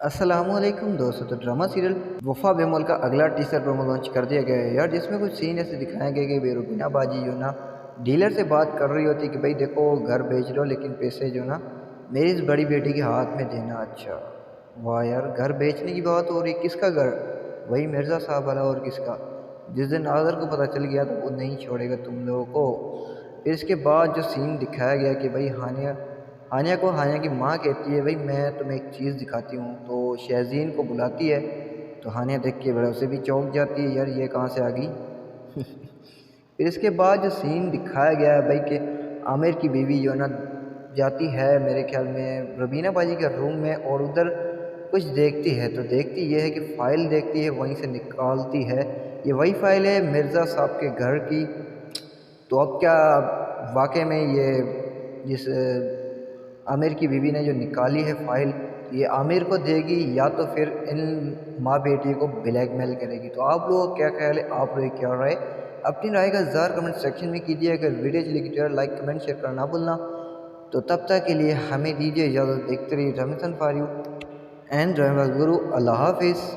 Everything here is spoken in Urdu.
السلام علیکم دوستو، تو ڈرامہ سیریل وفا بے مول کا اگلا ٹیسر پرومو لانچ کر دیا گیا ہے یار، جس میں کچھ سین ایسے دکھائے گئے کہ بیروبینا باجی جو نا ڈیلر سے بات کر رہی ہوتی کہ بھائی دیکھو گھر بیچ لو لیکن پیسے جو نا میری اس بڑی بیٹی کے ہاتھ میں دینا۔ اچھا واہ یار، گھر بیچنے کی بات ہو رہی، کس کا گھر؟ وہی مرزا صاحب والا، اور کس کا؟ جس دن ناظر کو پتہ چل گیا تو وہ نہیں چھوڑے گا تم لوگوں کو۔ پھر اس کے بعد جو سین دکھایا گیا کہ بھائی ہانیہ کو ہانیہ کی ماں کہتی ہے بھائی میں تمہیں ایک چیز دکھاتی ہوں، تو شہزین کو بلاتی ہے تو ہانیہ دیکھ کے بڑا اسے بھی چونک جاتی ہے، یار یہ کہاں سے آ گئی۔ پھر اس کے بعد جو سین دکھایا گیا ہے بھائی کہ عامر کی بیوی جو ہے نا جاتی ہے میرے خیال میں ربینہ باجی کے روم میں، اور ادھر کچھ دیکھتی ہے، تو دیکھتی یہ ہے کہ فائل دیکھتی ہے، وہیں سے نکالتی ہے، یہ وہی فائل ہے مرزا صاحب کے گھر کی۔ تو اب کیا واقعے میں یہ جس عامر کی بیوی نے جو نکالی ہے فائل، یہ عامر کو دے گی یا تو پھر ان ماں بیٹی کو بلیک میل کرے گی؟ تو آپ لوگوں کیا خیال ہے؟ آپ لوگ کیا رائے؟ اپنی رائے کا اظہار کمنٹ سیکشن میں کیجیے۔ اگر ویڈیو چلی گی تو لائک کمنٹ شیئر کرنا نہ بھولنا۔ تو تب تک کے لیے ہمیں دیجیے اجازت، دیکھتے رہیے drama for you and drama باز گرو۔ اللہ حافظ۔